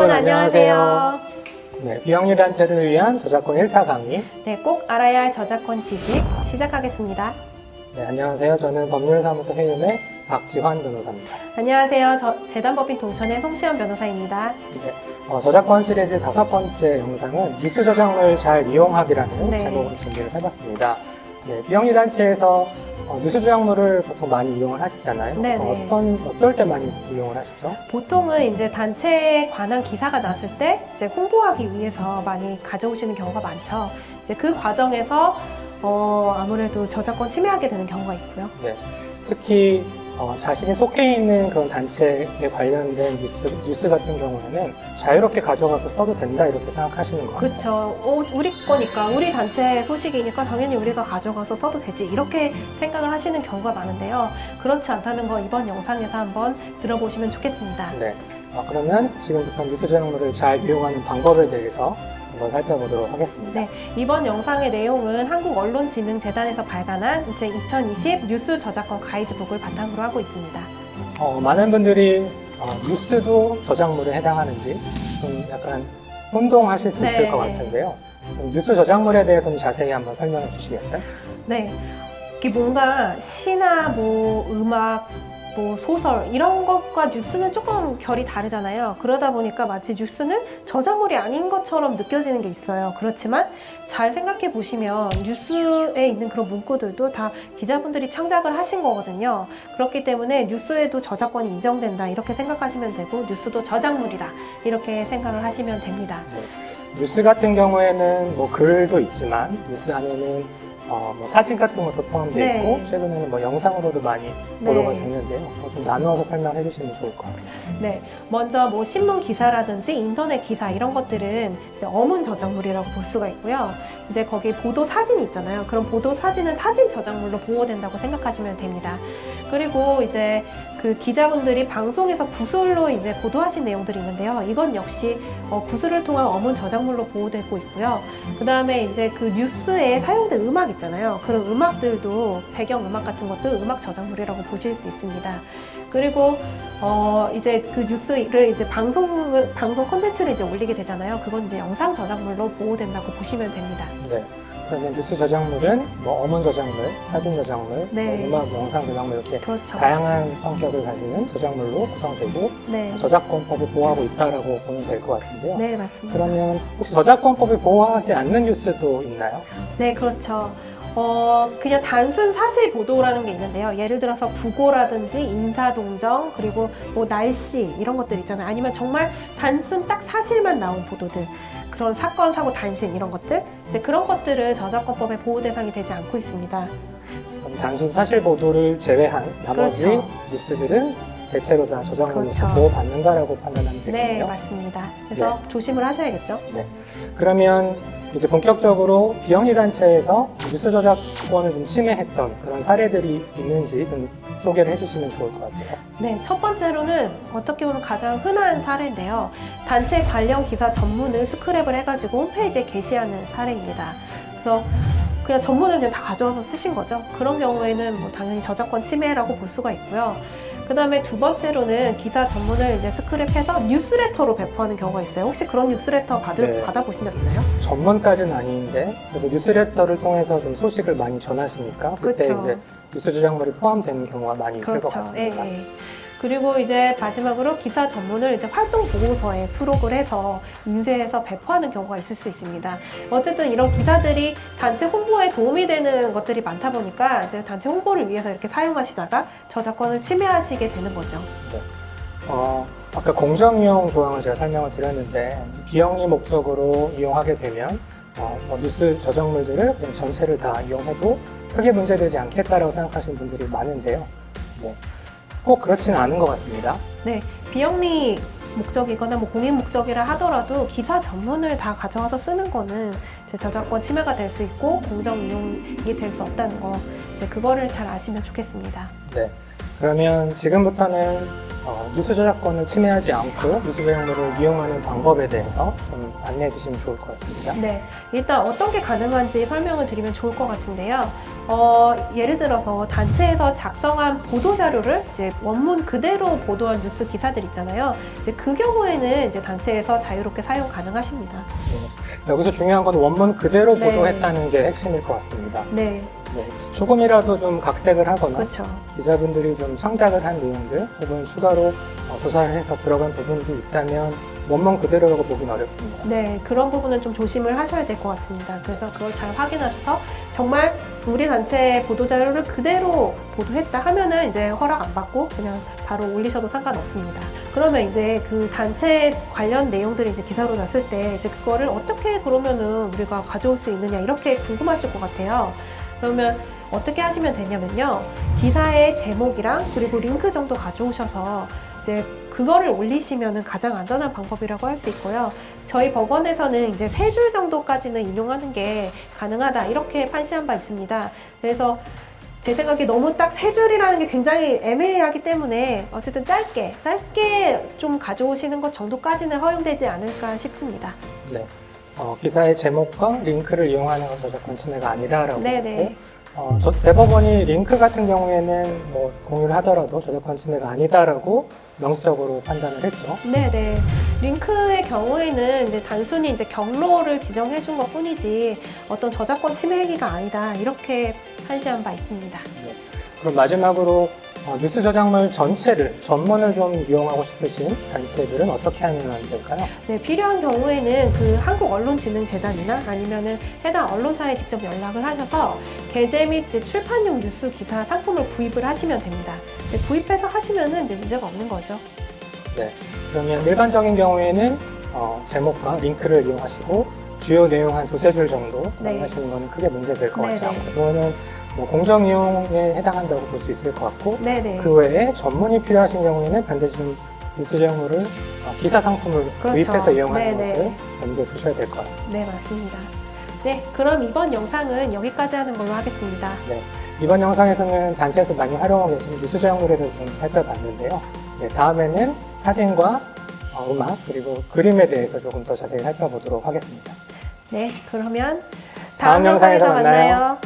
여러분 안녕하세요. 네, 비영리 단체를 위한 저작권 1타 강의. 네, 꼭 알아야 할 저작권 지식 시작하겠습니다. 네, 안녕하세요. 저는 법률사무소 해윤의 박지환 변호사입니다. 안녕하세요. 재단법인 동천의 송시연 변호사입니다. 네, 저작권 시리즈 5번째 영상은 뉴스 저작물 잘 이용하기라는 네. 제목으로 준비를 해봤습니다. 네, 비영리 단체에서 뉴스 저작물을 보통 많이 이용을 하시잖아요. 네, 어떨 때 많이 이용을 하시죠? 보통은 이제 단체에 관한 기사가 났을 때 이제 홍보하기 위해서 많이 가져오시는 경우가 많죠. 이제 그 과정에서 아무래도 저작권 침해하게 되는 경우가 있고요. 네, 특히 자신이 속해 있는 그런 단체에 관련된 뉴스 같은 경우에는 자유롭게 가져가서 써도 된다 이렇게 생각하시는 것 같아요. 그렇죠. 우리 거니까, 우리 단체 소식이니까 당연히 우리가 가져가서 써도 되지 이렇게 생각을 하시는 경우가 많은데요. 그렇지 않다는 거 이번 영상에서 한번 들어보시면 좋겠습니다. 네, 그러면 지금부터 뉴스 저작물을 잘 이용하는 방법에 대해서 한번 살펴보도록 하겠습니다. 네, 이번 영상의 내용은 한국언론진흥재단에서 발간한 2020 뉴스 저작권 가이드북을 바탕으로 하고 있습니다. 많은 분들이 뉴스도 저작물에 해당하는지 좀 약간 혼동하실 수 있을 네. 것 같은데요. 뉴스 저작물에 대해서 좀 자세히 한번 설명해 주시겠어요? 네, 이게 뭔가 시나 음악, 소설 이런 것과 뉴스는 조금 결이 다르잖아요. 그러다 보니까 마치 뉴스는 저작물이 아닌 것처럼 느껴지는 게 있어요. 그렇지만 잘 생각해 보시면 뉴스에 있는 그런 문구들도 다 기자분들이 창작을 하신 거거든요. 그렇기 때문에 뉴스에도 저작권이 인정된다 이렇게 생각하시면 되고, 뉴스도 저작물이다 이렇게 생각을 하시면 됩니다. 네. 뉴스 같은 경우에는 글도 있지만 뉴스 안에는 사진 같은 것도 포함되어 네. 있고, 최근에는 영상으로도 많이 보도가 네. 됐는데요. 좀 나누어서 설명해 주시면 좋을 것 같아요. 네, 먼저 신문 기사라든지 인터넷 기사 이런 것들은 이제 어문 저작물이라고 볼 수가 있고요. 이제 거기 보도 사진이 있잖아요. 그럼 보도 사진은 사진 저작물로 보호된다고 생각하시면 됩니다. 그리고 이제 그 기자분들이 방송에서 구술로 이제 보도하신 내용들이 있는데요. 이건 역시 구술을 통한 어문 저작물로 보호되고 있고요. 그 다음에 이제 그 뉴스에 사용된 음악 있잖아요. 그런 음악들도 배경 음악 같은 것도 음악 저작물이라고 보실 수 있습니다. 그리고 이제 그 뉴스를 이제 방송 콘텐츠를 이제 올리게 되잖아요. 그건 이제 영상 저작물로 보호된다고 보시면 됩니다. 네. 그러면 뉴스 저작물은 어문 저작물, 사진 저작물, 네. 음악, 영상 저작물 이렇게 그렇죠. 다양한 성격을 가지는 저작물로 구성되고, 네. 저작권법이 보호하고 있다라고 보면 될 것 같은데요. 네, 맞습니다. 그러면 혹시 저작권법이 보호하지 않는 뉴스도 있나요? 네, 그렇죠. 그냥 단순 사실 보도라는 게 있는데요. 예를 들어서 부고라든지 인사동정, 그리고 날씨 이런 것들 있잖아요. 아니면 정말 단순 딱 사실만 나온 보도들, 그런 사건, 사고, 단신 이런 것들, 이제 그런 것들은 저작권법의 보호 대상이 되지 않고 있습니다. 그럼 단순 사실 보도를 제외한 나머지 그렇죠. 뉴스들은 대체로 다 저작물로서 그렇죠. 보호받는다라고 판단하면 네, 되겠네요. 맞습니다. 그래서 조심을 하셔야겠죠. 네. 그러면 이제 본격적으로 비영리 단체에서 뉴스 저작권을 좀 침해했던 그런 사례들이 있는지 좀 소개를 해주시면 좋을 것 같아요. 네, 첫 번째로는 어떻게 보면 가장 흔한 사례인데요. 단체 관련 기사 전문을 스크랩을 해가지고 홈페이지에 게시하는 사례입니다. 그래서 그냥 전문을 그냥 다 가져와서 쓰신 거죠. 그런 경우에는 당연히 저작권 침해라고 볼 수가 있고요. 그 다음에 두 번째로는 기사 전문을 이제 스크랩해서 뉴스레터로 배포하는 경우가 있어요. 혹시 그런 뉴스레터 네. 받아보신 적 있나요? 전문까지는 아닌데 그래도 뉴스레터를 통해서 좀 소식을 많이 전하시니까 그때 그렇죠. 이제 뉴스 저작물이 포함되는 경우가 많이 있을 것 같습니다. 예, 예. 그리고 이제 마지막으로 기사 전문을 이제 활동 보고서에 수록을 해서 인쇄해서 배포하는 경우가 있을 수 있습니다. 어쨌든 이런 기사들이 단체 홍보에 도움이 되는 것들이 많다 보니까 이제 단체 홍보를 위해서 이렇게 사용하시다가 저작권을 침해하시게 되는 거죠. 네. 아까 공정이용 조항을 제가 설명을 드렸는데 비영리 목적으로 이용하게 되면 뉴스 저작물들을 그냥 전체를 다 이용해도 크게 문제되지 않겠다라고 생각하시는 분들이 많은데요. 네. 꼭 그렇지는 않은 것 같습니다. 네, 비영리 목적이거나 공익 목적이라 하더라도 기사 전문을 다 가져와서 쓰는 거는 이제 저작권 침해가 될 수 있고 공정 이용이 될 수 없다는 거, 이제 그거를 잘 아시면 좋겠습니다. 네. 그러면 지금부터는 뉴스 저작권을 침해하지 않고 뉴스 저작물을 이용하는 방법에 대해서 좀 안내해 주시면 좋을 것 같습니다. 네, 일단 어떤 게 가능한지 설명을 드리면 좋을 것 같은데요. 예를 들어서 단체에서 작성한 보도 자료를 이제 원문 그대로 보도한 뉴스 기사들 있잖아요. 이제 그 경우에는 이제 단체에서 자유롭게 사용 가능하십니다. 여기서 중요한 건 원문 그대로 네. 보도했다는 게 핵심일 것 같습니다. 네, 조금이라도 좀 각색을 하거나 그렇죠. 기자분들이 좀 창작을 한 내용들 혹은 추가로 조사를 해서 들어간 부분도 있다면 원문 그대로라고 보기는 어렵습니다. 네, 그런 부분은 좀 조심을 하셔야 될 것 같습니다. 그래서 그걸 잘 확인하셔서 정말 우리 단체의 보도자료를 그대로 보도했다 하면은 이제 허락 안 받고 그냥 바로 올리셔도 상관없습니다. 그러면 이제 그 단체 관련 내용들이 이제 기사로 났을 때 이제 그거를 어떻게 그러면은 우리가 가져올 수 있느냐 이렇게 궁금하실 것 같아요. 그러면 어떻게 하시면 되냐면요. 기사의 제목이랑 그리고 링크 정도 가져오셔서 이제 그거를 올리시면은 가장 안전한 방법이라고 할 수 있고요. 저희 법원에서는 이제 3줄 정도까지는 인용하는 게 가능하다 이렇게 판시한 바 있습니다. 그래서 제 생각에 너무 딱 3줄이라는 게 굉장히 애매하기 때문에 어쨌든 짧게 좀 가져오시는 것 정도까지는 허용되지 않을까 싶습니다. 네. 기사의 제목과 링크를 이용하는 건 저작권 침해가 아니다라고 네네. 했고, 대법원이 링크 같은 경우에는 뭐 공유를 하더라도 저작권 침해가 아니다라고 명시적으로 판단을 했죠. 네네. 링크의 경우에는 이제 단순히 이제 경로를 지정해 준 것 뿐이지 어떤 저작권 침해 행위가 아니다. 이렇게 판시한 바 있습니다. 그럼 마지막으로 뉴스 저작물 전체를, 전문을 좀 이용하고 싶으신 단체들은 어떻게 하면 될까요? 네, 필요한 경우에는 그 한국언론진흥재단이나 아니면은 해당 언론사에 직접 연락을 하셔서 게재 및 이제 출판용 뉴스 기사 상품을 구입을 하시면 됩니다. 네, 구입해서 하시면은 이제 문제가 없는 거죠. 네. 그러면 일반적인 경우에는 제목과 링크를 이용하시고 주요 내용 한 2-3줄 정도 네. 하시는 거는 크게 문제될 것 같지 네네. 않고, 그거는 뭐 공정 이용에 해당한다고 볼 수 있을 것 같고, 네네. 그 외에 전문이 필요하신 경우에는 반드시 좀 뉴스 제목물을 기사 상품을 그렇죠. 구입해서 이용하는 네네. 것을 염두에 두셔야 될 것 같습니다. 네, 맞습니다. 네, 그럼 이번 영상은 여기까지 하는 걸로 하겠습니다. 네, 이번 영상에서는 단체에서 많이 활용하고 계신 뉴스 제목물에 대해서 좀 살펴봤는데요. 네, 다음에는 사진과 음악 그리고 그림에 대해서 조금 더 자세히 살펴보도록 하겠습니다. 네, 그러면 다음 영상에서 만나요.